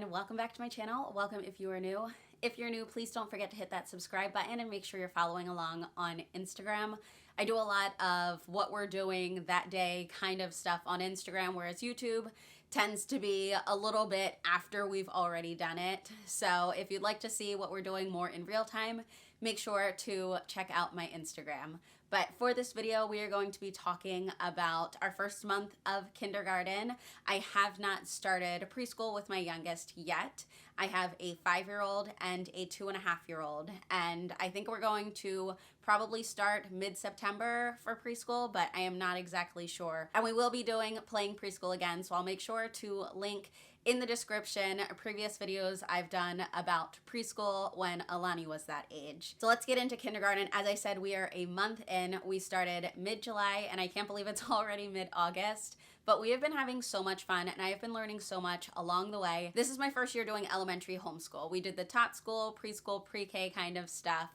everyone, welcome back to my channel. Welcome if you are new. If you're new, please don't forget to hit that subscribe button and make sure you're following along on Instagram. I do a lot of what we're doing that day kind of stuff on Instagram, whereas YouTube tends to be a little bit after we've already done it. So if you'd like to see what we're doing more in real time, make sure to check out my Instagram. But for this video, we are going to be talking about our first month of kindergarten. I have not started preschool with my youngest yet. I have a 5-year-old and a 2.5-year-old, and I think we're going to probably start mid-September for preschool, but I am not exactly sure. And we will be doing playing preschool again, so I'll make sure to link in the description previous videos I've done about preschool when Alani was that age. So let's get into kindergarten. As I said, we are a month in. We started mid-July, and I can't believe it's already mid-August. But we have been having so much fun, and I have been learning so much along the way. This is my first year doing elementary homeschool. We did the tot school, preschool, pre-K kind of stuff,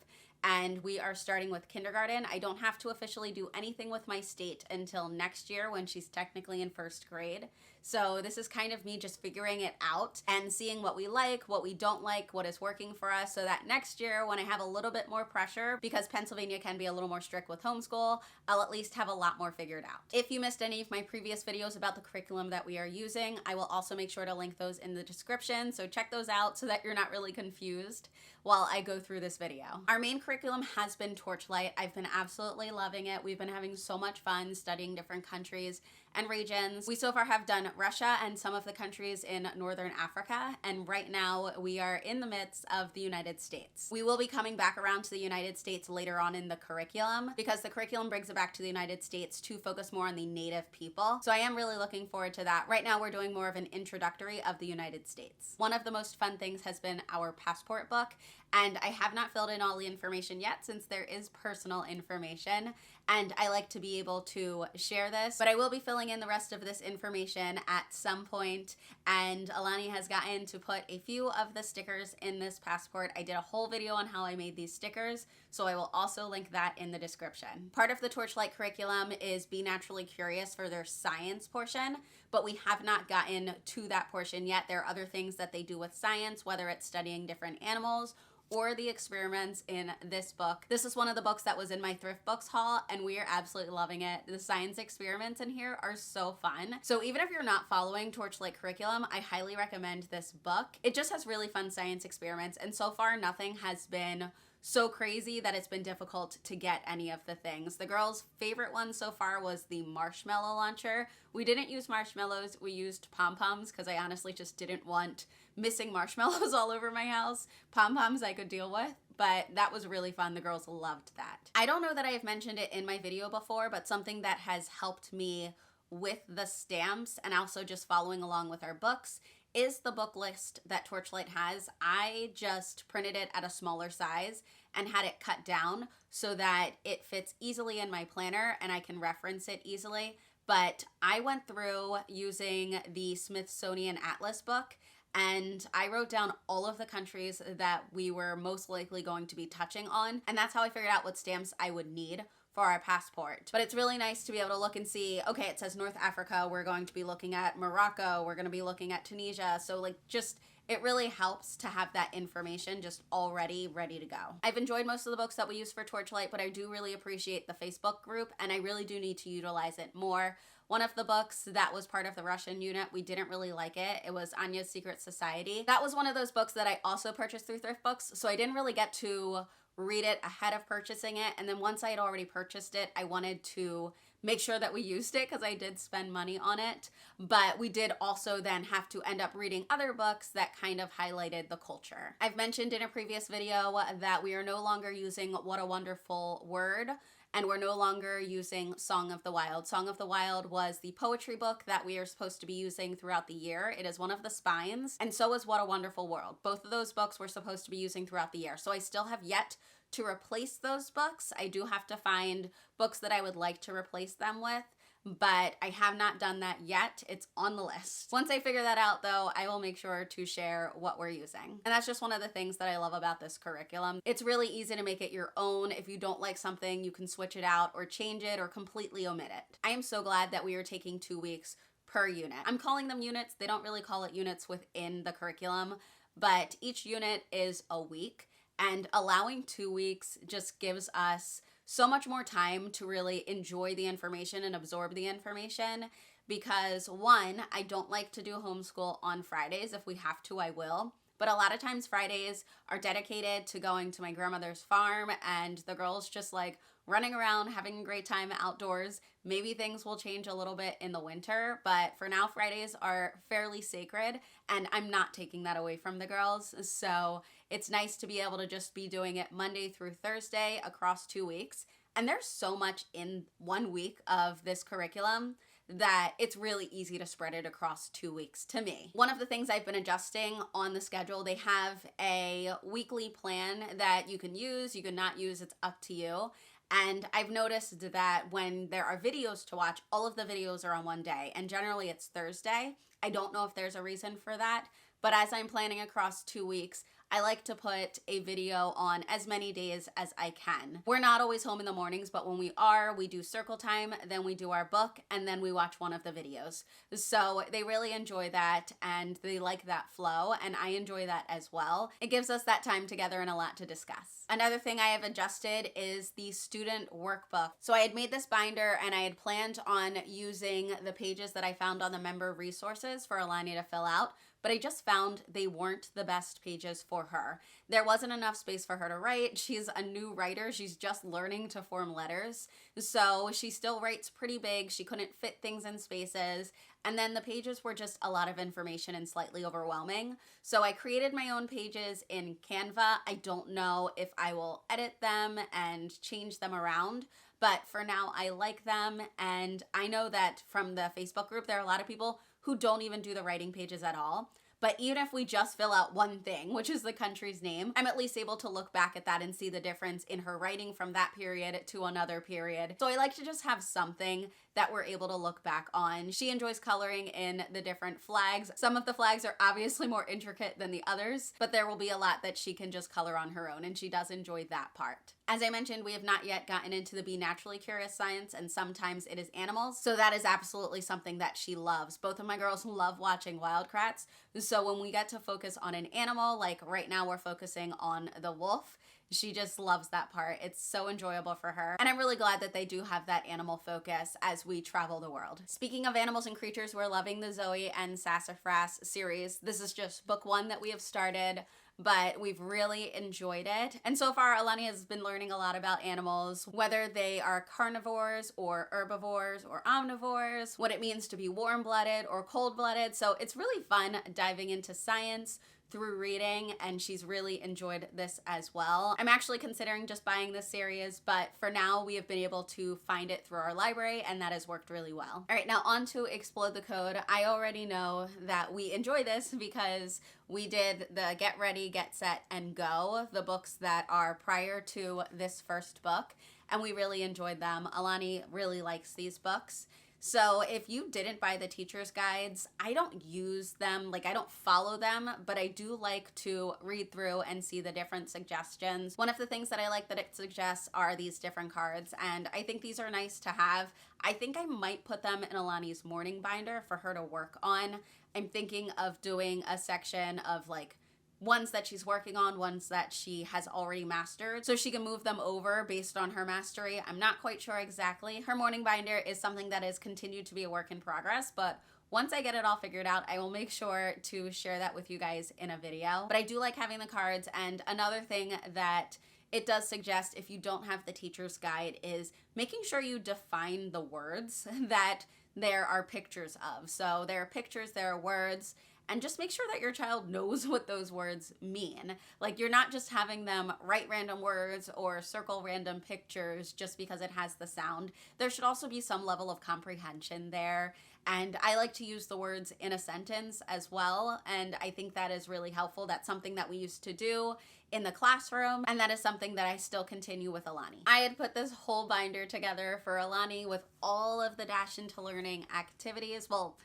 and we are starting with kindergarten. I don't have to officially do anything with my state until next year when she's technically in first grade. So this is kind of me just figuring it out and seeing what we like, what we don't like, what is working for us, so that next year when I have a little bit more pressure, because Pennsylvania can be a little more strict with homeschool, I'll at least have a lot more figured out. If you missed any of my previous videos about the curriculum that we are using, I will also make sure to link those in the description, so check those out so that you're not really confused while I go through this video. Our main curriculum has been Torchlight. I've been absolutely loving it. We've been having so much fun studying different countries and regions. We so far have done Russia and some of the countries in Northern Africa, and right now we are in the midst of the United States. We will be coming back around to the United States later on in the curriculum because the curriculum brings it back to the United States to focus more on the native people. So I am really looking forward to that. Right now we're doing more of an introductory of the United States. One of the most fun things has been our passport book, and I have not filled in all the information yet since there is personal information, and I like to be able to share this, but I will be filling in the rest of this information at some point, and Alani has gotten to put a few of the stickers in this passport. I did a whole video on how I made these stickers, so I will also link that in the description. Part of the Torchlight curriculum is Be Naturally Curious for their science portion, but we have not gotten to that portion yet. There are other things that they do with science, whether it's studying different animals or the experiments in this book. This is one of the books that was in my thrift books haul, and we are absolutely loving it. The science experiments in here are so fun. So even if you're not following Torchlight curriculum, I highly recommend this book. It just has really fun science experiments, and so far nothing has been so crazy that it's been difficult to get any of the things. The girls' favorite one so far was the marshmallow launcher. We didn't use marshmallows, we used pom-poms because I honestly just didn't want missing marshmallows all over my house. Pom-poms I could deal with, but that was really fun. The girls loved that. I don't know that I have mentioned it in my video before, but something that has helped me with the stamps and also just following along with our books is the book list that Torchlight has. I just printed it at a smaller size and had it cut down so that it fits easily in my planner and I can reference it easily. But I went through using the Smithsonian Atlas book, and I wrote down all of the countries that we were most likely going to be touching on, and that's how I figured out what stamps I would need for our passport. But it's really nice to be able to look and see, okay, it says North Africa, we're going to be looking at Morocco, we're going to be looking at Tunisia, so like just it really helps to have that information just already ready to go. I've enjoyed most of the books that we use for Torchlight, but I do really appreciate the Facebook group, and I really do need to utilize it more. One of the books that was part of the Russian unit, we didn't really like it. It was Anya's Secret Society. That was one of those books that I also purchased through thrift books, so I didn't really get to read it ahead of purchasing it. And then once I had already purchased it, I wanted to make sure that we used it because I did spend money on it. But we did also then have to end up reading other books that kind of highlighted the culture. I've mentioned in a previous video that we are no longer using What a Wonderful Word, and we're no longer using Song of the Wild. Song of the Wild was the poetry book that we are supposed to be using throughout the year. It is one of the spines, and so is What a Wonderful World. Both of those books we're supposed to be using throughout the year. So I still have yet to replace those books. I do have to find books that I would like to replace them with, but I have not done that yet. It's on the list. Once I figure that out though, I will make sure to share what we're using. And that's just one of the things that I love about this curriculum. It's really easy to make it your own. If you don't like something, you can switch it out or change it or completely omit it. I am so glad that we are taking 2 weeks per unit. I'm calling them units. They don't really call it units within the curriculum, but each unit is a week, and allowing 2 weeks just gives us so much more time to really enjoy the information and absorb the information. Because one, I don't like to do homeschool on Fridays. If we have to, I will. But a lot of times Fridays are dedicated to going to my grandmother's farm, and the girls just like running around, having a great time outdoors. Maybe things will change a little bit in the winter, but for now, Fridays are fairly sacred, and I'm not taking that away from the girls. So it's nice to be able to just be doing it Monday through Thursday across 2 weeks. And there's so much in 1 week of this curriculum that it's really easy to spread it across 2 weeks to me. One of the things I've been adjusting on the schedule, they have a weekly plan that you can use, you can not use, it's up to you. And I've noticed that when there are videos to watch, all of the videos are on one day, and generally it's Thursday. I don't know if there's a reason for that, but as I'm planning across 2 weeks, I like to put a video on as many days as I can. We're not always home in the mornings, but when we are, we do circle time, then we do our book, and then we watch one of the videos. So they really enjoy that, and they like that flow, and I enjoy that as well. It gives us that time together and a lot to discuss. Another thing I have adjusted is the student workbook. So I had made this binder, and I had planned on using the pages that I found on the member resources for Alani to fill out, but I just found they weren't the best pages for her. There wasn't enough space for her to write. She's a new writer. She's just learning to form letters. So she still writes pretty big. She couldn't fit things in spaces. And then the pages were just a lot of information and slightly overwhelming. So I created my own pages in Canva. I don't know if I will edit them and change them around, but for now I like them. And I know that from the Facebook group, there are a lot of people who don't even do the writing pages at all. But even if we just fill out one thing, which is the country's name, I'm at least able to look back at that and see the difference in her writing from that period to another period. So I like to just have something that we're able to look back on. She enjoys coloring in the different flags. Some of the flags are obviously more intricate than the others, but there will be a lot that she can just color on her own, and she does enjoy that part. As I mentioned, we have not yet gotten into the Be Naturally Curious science, and sometimes it is animals. So that is absolutely something that she loves. Both of my girls love watching Wildcrats. So when we get to focus on an animal, like right now we're focusing on the wolf, she just loves that part. It's so enjoyable for her. And I'm really glad that they do have that animal focus as we travel the world. Speaking of animals and creatures, we're loving the Zoe and Sassafras series. This is just book 1 that we have started, but we've really enjoyed it. And so far, Alani has been learning a lot about animals, whether they are carnivores or herbivores or omnivores, what it means to be warm-blooded or cold-blooded. So it's really fun diving into science through reading, and she's really enjoyed this as well. I'm actually considering just buying this series, but for now we have been able to find it through our library, and that has worked really well. All right, now on to Explode the Code. I already know that we enjoy this because we did the Get Ready, Get Set, and Go, the books that are prior to this first book, and we really enjoyed them. Alani really likes these books. So if you didn't buy the teacher's guides, I don't use them, like I don't follow them, but I do like to read through and see the different suggestions. One of the things that I like that it suggests are these different cards, and I think these are nice to have. I think I might put them in Alani's morning binder for her to work on. I'm thinking of doing a section of like ones that she's working on, ones that she has already mastered, so she can move them over based on her mastery. I'm not quite sure exactly. Her morning binder is something that has continued to be a work in progress, but once I get it all figured out, I will make sure to share that with you guys in a video. But I do like having the cards, and another thing that it does suggest if you don't have the teacher's guide is making sure you define the words that there are pictures of. So there are pictures, there are words, and just make sure that your child knows what those words mean. Like you're not just having them write random words or circle random pictures just because it has the sound. There should also be some level of comprehension there. And I like to use the words in a sentence as well. And I think that is really helpful. That's something that we used to do in the classroom, and that is something that I still continue with Alani. I had put this whole binder together for Alani with all of the Dash into Learning activities. Well,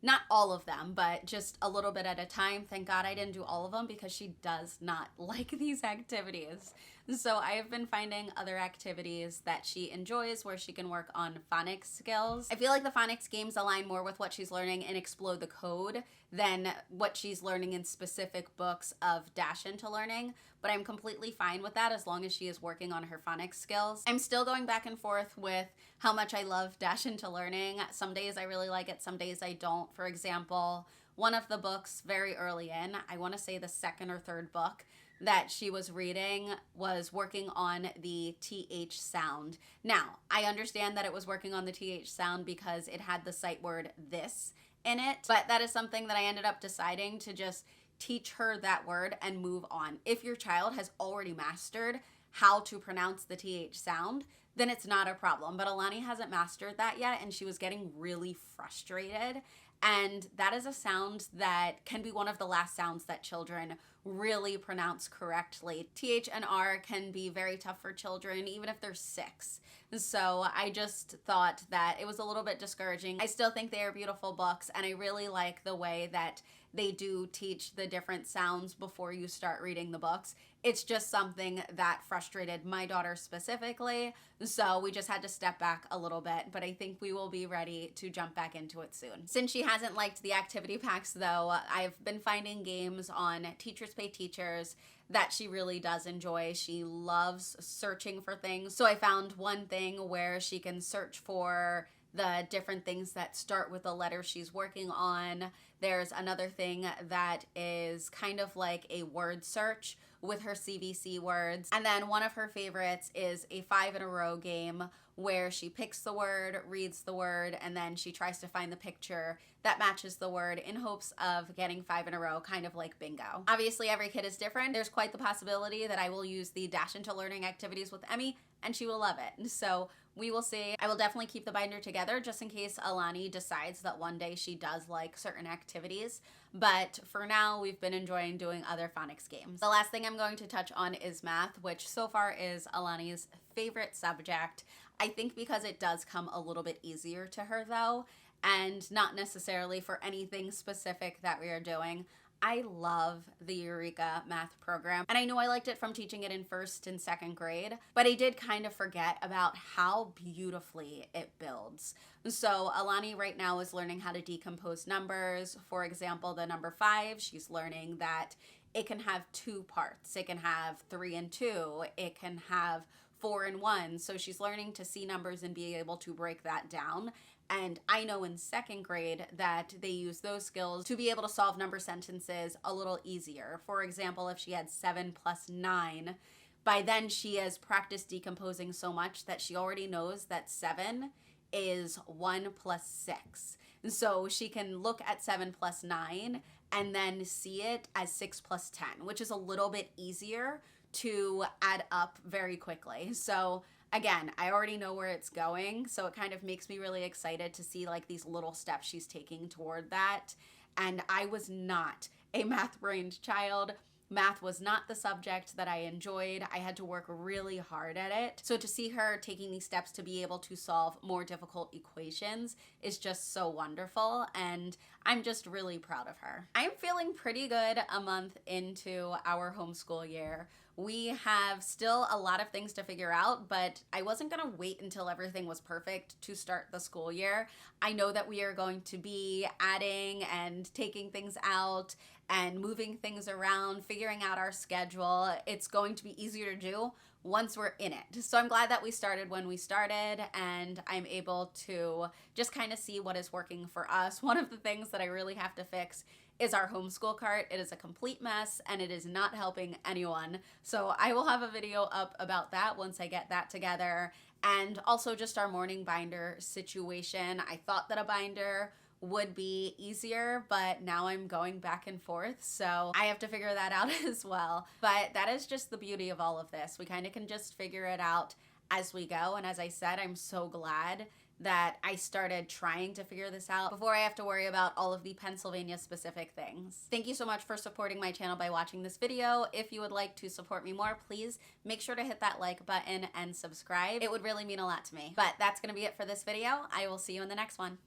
not all of them, but just a little bit at a time. Thank God I didn't do all of them because she does not like these activities. So I have been finding other activities that she enjoys where she can work on phonics skills. I feel like the phonics games align more with what she's learning in Explode the Code than what she's learning in specific books of Dash Into Learning, but I'm completely fine with that as long as she is working on her phonics skills. I'm still going back and forth with how much I love Dash Into Learning. Some days I really like it, some days I don't. For example, one of the books very early in, I want to say the second or third book that she was reading, was working on the TH sound. Now, I understand that it was working on the TH sound because it had the sight word this in it, but that is something that I ended up deciding to just teach her that word and move on. If your child has already mastered how to pronounce the TH sound, then it's not a problem. But Alani hasn't mastered that yet, and she was getting really frustrated. And that is a sound that can be one of the last sounds that children really pronounce correctly. TH and R can be very tough for children, even if they're 6. So I just thought that it was a little bit discouraging. I still think they are beautiful books, and I really like the way that they do teach the different sounds before you start reading the books. It's just something that frustrated my daughter specifically, so we just had to step back a little bit, but I think we will be ready to jump back into it soon. Since she hasn't liked the activity packs though, I've been finding games on Teachers Pay Teachers that she really does enjoy. She loves searching for things, so I found one thing where she can search for the different things that start with the letter she's working on. There's another thing that is kind of like a word search with her CVC words. And then one of her favorites is a 5 in a row game where she picks the word, reads the word, and then she tries to find the picture that matches the word in hopes of getting 5 in a row, kind of like bingo. Obviously, every kid is different. There's quite the possibility that I will use the Dash Into Learning activities with Emmy, and she will love it. So we will see. I will definitely keep the binder together just in case Alani decides that one day she does like certain activities. But for now, we've been enjoying doing other phonics games. The last thing I'm going to touch on is math, which so far is Alani's favorite subject. I think because it does come a little bit easier to her though, and not necessarily for anything specific that we are doing. I love the Eureka math program, and I knew I liked it from teaching it in 1st and 2nd grade, but I did kind of forget about how beautifully it builds. So Alani right now is learning how to decompose numbers. For example, the number 5, she's learning that it can have 2 parts. It can have 3 and 2. It can have 4 and 1. So she's learning to see numbers and be able to break that down. And I know in 2nd grade that they use those skills to be able to solve number sentences a little easier. For example, if she had 7 plus 9, by then she has practiced decomposing so much that she already knows that 7 is 1 plus 6. And so she can look at 7 plus 9 and then see it as 6 plus 10, which is a little bit easier to add up very quickly. So again, I already know where it's going, so it kind of makes me really excited to see like these little steps she's taking toward that. And I was not a math-brained child. Math was not the subject that I enjoyed. I had to work really hard at it. So to see her taking these steps to be able to solve more difficult equations is just so wonderful, and I'm just really proud of her. I am feeling pretty good a month into our homeschool year. We have still a lot of things to figure out, but I wasn't gonna wait until everything was perfect to start the school year. I know that we are going to be adding and taking things out and moving things around, figuring out our schedule. It's going to be easier to do once we're in it. So I'm glad that we started when we started, and I'm able to just kind of see what is working for us. One of the things that I really have to fix is our homeschool cart. It is a complete mess and it is not helping anyone. So I will have a video up about that once I get that together. And also just our morning binder situation. I thought that a binder would be easier, but now I'm going back and forth, so I have to figure that out as well. But that is just the beauty of all of this. We kind of can just figure it out as we go, and as I said, I'm so glad that I started trying to figure this out before I have to worry about all of the Pennsylvania specific things. Thank you so much for supporting my channel by watching this video. If you would like to support me more, please make sure to hit that like button and subscribe. It would really mean a lot to me. But that's gonna be it for this video. I will see you in the next one.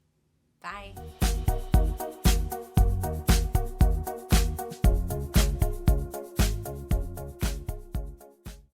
Bye.